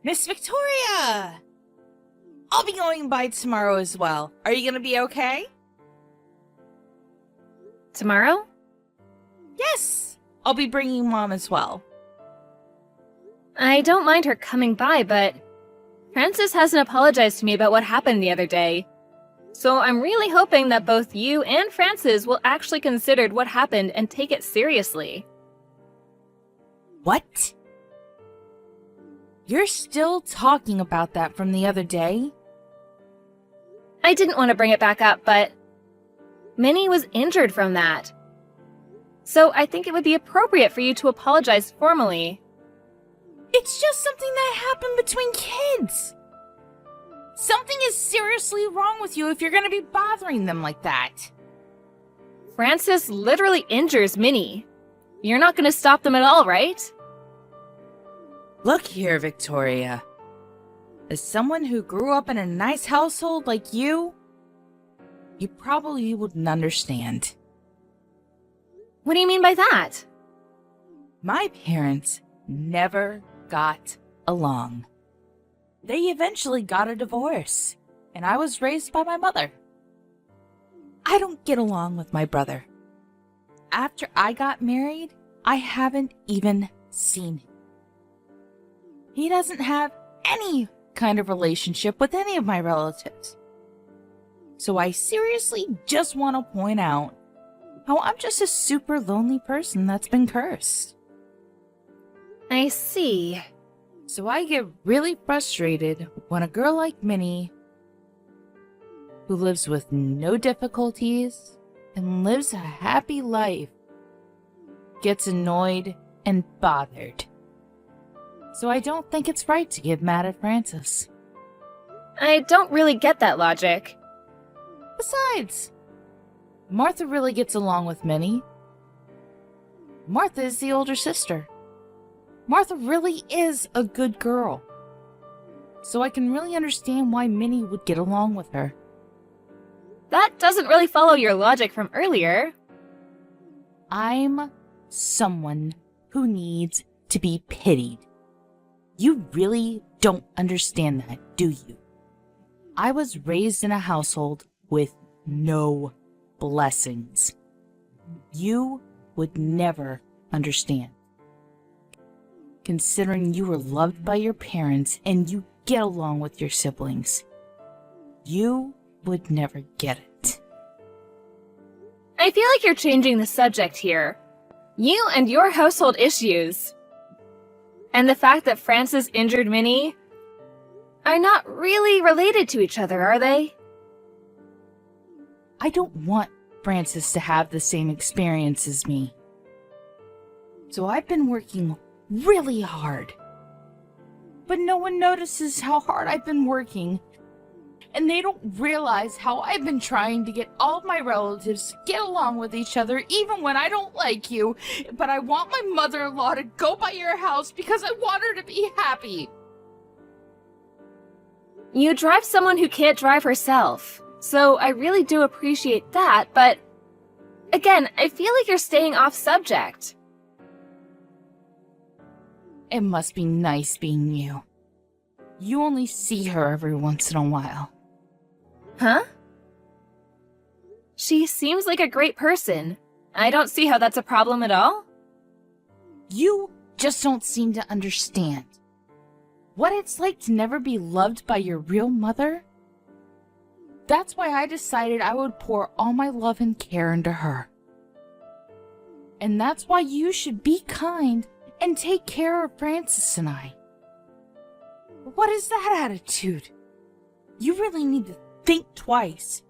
Miss Victoria! I'll be going by tomorrow as well. Are you gonna be okay? Tomorrow? Yes! I'll be bringing Mom as well. I don't mind her coming by, but Francis hasn't apologized to me about what happened the other day. So I'm really hoping that both you and Francis will actually consider what happened and take it seriously. What? You're still talking about that from the other day? I didn't want to bring it back up, but Minnie was injured from that. So I think it would be appropriate for you to apologize formally. It's just something that happened between kids. Something is seriously wrong with you if you're gonna be bothering them like that. Francis literally injures Minnie. You're not going to stop them at all, right? Look here, Victoria. As someone who grew up in a nice household like you probably wouldn't understand. What do you mean by that? My parents never got along. They eventually got a divorce, and I was raised by my mother. I don't get along with my brother. After I got married, I haven't even seen him. He doesn't have any kind of relationship with any of my relatives. So I seriously just want to point out how I'm just a super lonely person that's been cursed. I see. So I get really frustrated when a girl like Minnie, who lives with no difficulties and lives a happy life, gets annoyed and bothered. So I don't think it's right to get mad at Francis. I don't really get that logic. Besides, Martha really gets along with Minnie. Martha is the older sister. Martha really is a good girl. So I can really understand why Minnie would get along with her. That doesn't really follow your logic from earlier. I'm someone who needs to be pitied. You really don't understand that, do you? I was raised in a household with no blessings. You would never understand. Considering you were loved by your parents and you get along with your siblings, you would never get it. I feel like you're changing the subject here. You and your household issues. And the fact that Francis injured Minnie are not really related to each other, are they? I don't want Francis to have the same experience as me. So I've been working really hard. But no one notices how hard I've been working. And they don't realize how I've been trying to get all of my relatives to get along with each other, even when I don't like you. But I want my mother-in-law to go by your house because I want her to be happy. You drive someone who can't drive herself. So I really do appreciate that, but again, I feel like you're staying off subject. It must be nice being you. You only see her every once in a while. Huh? She seems like a great person. I don't see how that's a problem at all. You just don't seem to understand what it's like to never be loved by your real mother. That's why I decided I would pour all my love and care into her. And that's why you should be kind and take care of Francis and I. What is that attitude? You really need to think twice.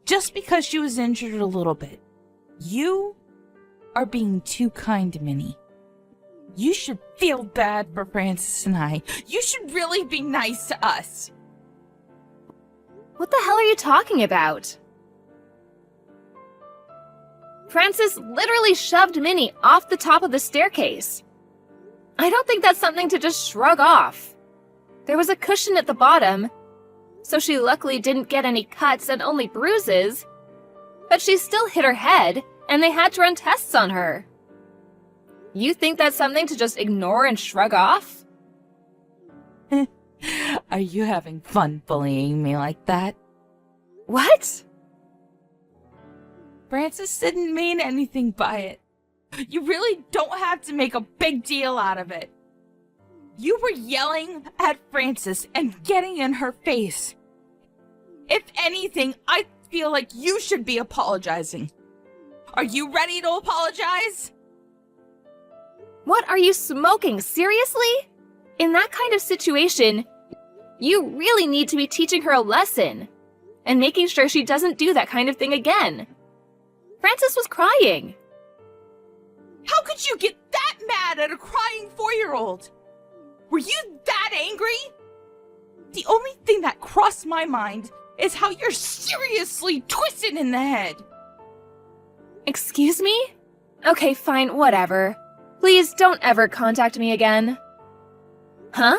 Just because she was injured a little bit, you are being too kind to Minnie. You should feel bad for Francis and I. You should really be nice to us. What the hell are you talking about? Francis literally shoved Minnie off the top of the staircase. I don't think that's something to just shrug off. There was a cushion at the bottom, so she luckily didn't get any cuts and only bruises, but she still hit her head, and they had to run tests on her. You think that's something to just ignore and shrug off? Are you having fun bullying me like that? What? Francis didn't mean anything by it. You really don't have to make a big deal out of it. You were yelling at Francis and getting in her face. If anything, I feel like you should be apologizing. Are you ready to apologize? What are you smoking? Seriously? In that kind of situation, you really need to be teaching her a lesson and making sure she doesn't do that kind of thing again. Francis was crying. How could you get that mad at a crying 4-year-old? Were you that angry? The only thing that crossed my mind is how you're seriously twisted in the head. Excuse me? Okay, fine, whatever. Please don't ever contact me again. Huh?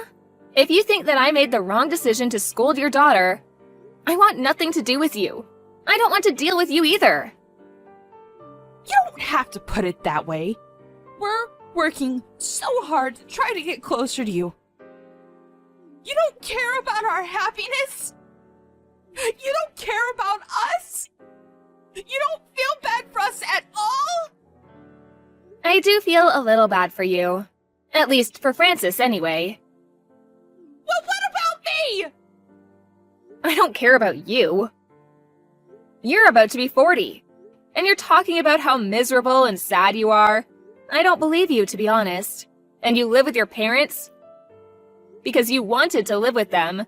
If you think that I made the wrong decision to scold your daughter, I want nothing to do with you. I don't want to deal with you either. You don't have to put it that way. We're working so hard to try to get closer to you. You don't care about our happiness? You don't care about us? You don't feel bad for us at all? I do feel a little bad for you. At least for Francis, anyway. Well, what about me? I don't care about you. You're about to be 40, and you're talking about how miserable and sad you are. I don't believe you, to be honest. And you live with your parents? Because you wanted to live with them.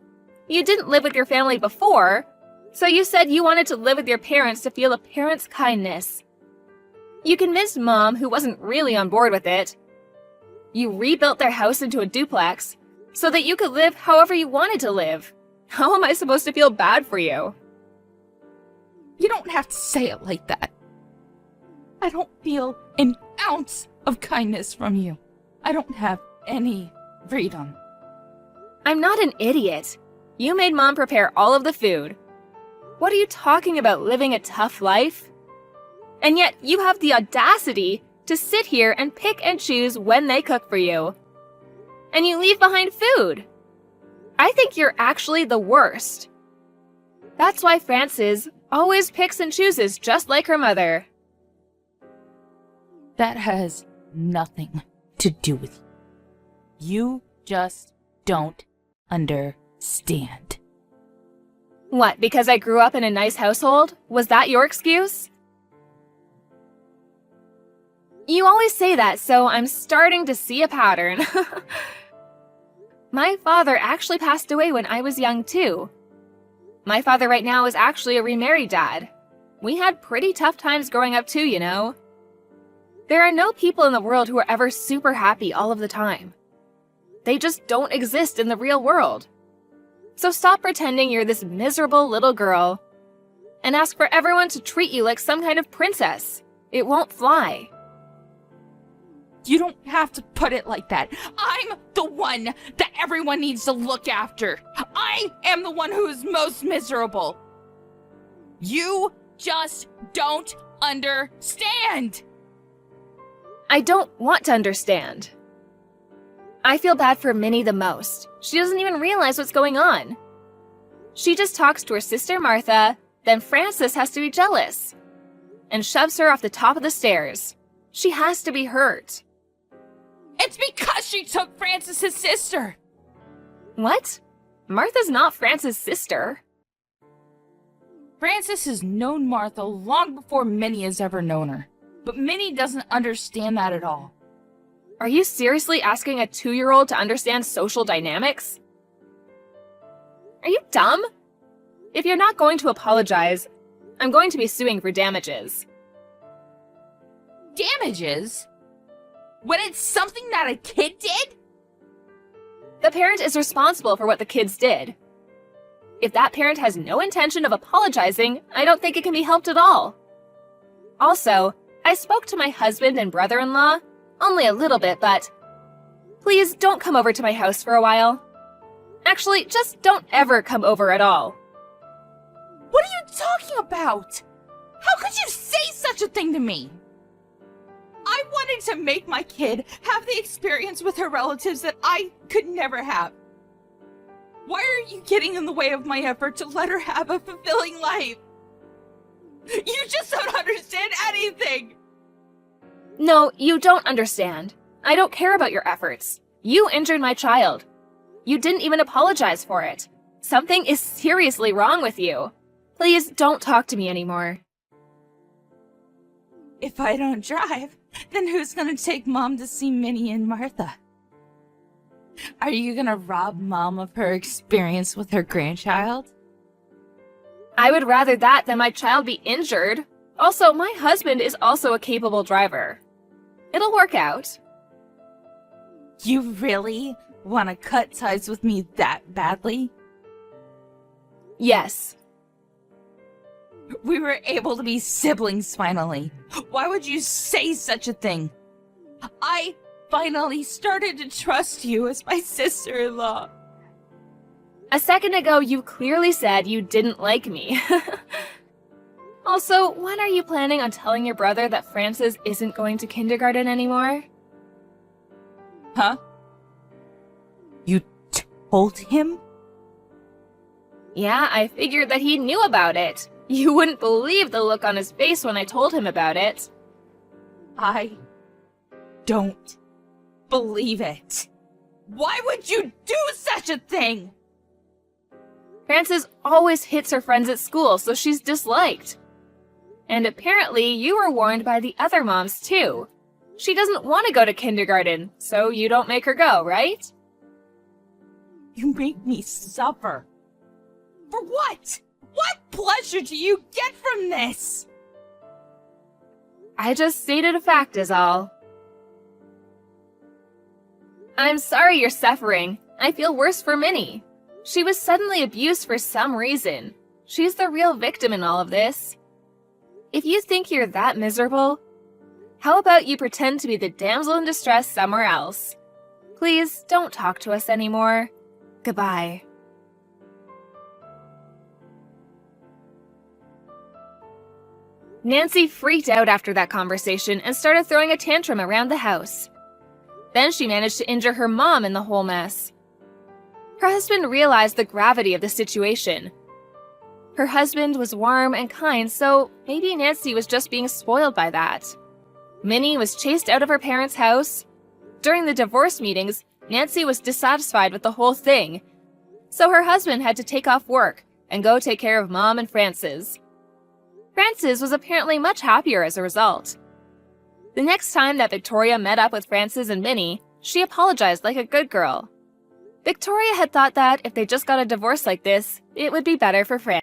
You didn't live with your family before, so you said you wanted to live with your parents to feel a parent's kindness. You convinced Mom, who wasn't really on board with it. You rebuilt their house into a duplex so that you could live however you wanted to live. How am I supposed to feel bad for you? You don't have to say it like that. I don't feel an ounce of kindness from you. I don't have any freedom. I'm not an idiot. You made Mom prepare all of the food. What are you talking about, living a tough life? And yet you have the audacity to sit here and pick and choose when they cook for you. And you leave behind food. I think you're actually the worst. That's why Frances always picks and chooses just like her mother. That has nothing to do with you. You just don't understand. What, because I grew up in a nice household? Was that your excuse? You always say that, so I'm starting to see a pattern. My father actually passed away when I was young, too. My father right now is actually a remarried dad. We had pretty tough times growing up, too, you know. There are no people in the world who are ever super happy all of the time. They just don't exist in the real world. So stop pretending you're this miserable little girl and ask for everyone to treat you like some kind of princess. It won't fly. You don't have to put it like that. I'm the one that everyone needs to look after. I am the one who is most miserable. You just don't understand. I don't want to understand. I feel bad for Minnie the most. She doesn't even realize what's going on. She just talks to her sister Martha, then Frances has to be jealous and shoves her off the top of the stairs. She has to be hurt. It's because she took Francis's sister. What? Martha's not Frances' sister. Frances has known Martha long before Minnie has ever known her. But Minnie doesn't understand that at all. Are you seriously asking a 2-year-old to understand social dynamics? Are you dumb? If you're not going to apologize, I'm going to be suing for damages. Damages? When it's something that a kid did? The parent is responsible for what the kids did. If that parent has no intention of apologizing, I don't think it can be helped at all. Also, I spoke to my husband and brother-in-law, only a little bit, but please don't come over to my house for a while. Actually, just don't ever come over at all. What are you talking about? How could you say such a thing to me? I wanted to make my kid have the experience with her relatives that I could never have. Why are you getting in the way of my effort to let her have a fulfilling life? You just don't understand anything! No, you don't understand. I don't care about your efforts. You injured my child. You didn't even apologize for it. Something is seriously wrong with you. Please don't talk to me anymore. If I don't drive, then who's gonna take Mom to see Minnie and Martha? Are you gonna rob Mom of her experience with her grandchild? I would rather that than my child be injured. Also, my husband is also a capable driver. It'll work out. You really want to cut ties with me that badly? Yes. We were able to be siblings finally. Why would you say such a thing? I finally started to trust you as my sister-in-law. A second ago, you clearly said you didn't like me. Also, when are you planning on telling your brother that Francis isn't going to kindergarten anymore? Huh? You told him? Yeah, I figured that he knew about it. You wouldn't believe the look on his face when I told him about it. I don't believe it. Why would you do such a thing? Frances always hits her friends at school, so she's disliked. And apparently you were warned by the other moms too. She doesn't want to go to kindergarten, so you don't make her go, right? You make me suffer. For what? What pleasure do you get from this? I just stated a fact is all. I'm sorry you're suffering. I feel worse for Minnie. She was suddenly abused for some reason. She's the real victim in all of this. If you think you're that miserable, how about you pretend to be the damsel in distress somewhere else? Please don't talk to us anymore. Goodbye. Nancy freaked out after that conversation and started throwing a tantrum around the house. Then she managed to injure her mom in the whole mess. Her husband realized the gravity of the situation. Her husband was warm and kind, so maybe Nancy was just being spoiled by that. Minnie was chased out of her parents' house. During the divorce meetings, Nancy was dissatisfied with the whole thing, so her husband had to take off work and go take care of Mom and Frances. Frances was apparently much happier as a result. The next time that Victoria met up with Frances and Minnie, she apologized like a good girl. Victoria had thought that if they just got a divorce like this, it would be better for Frances.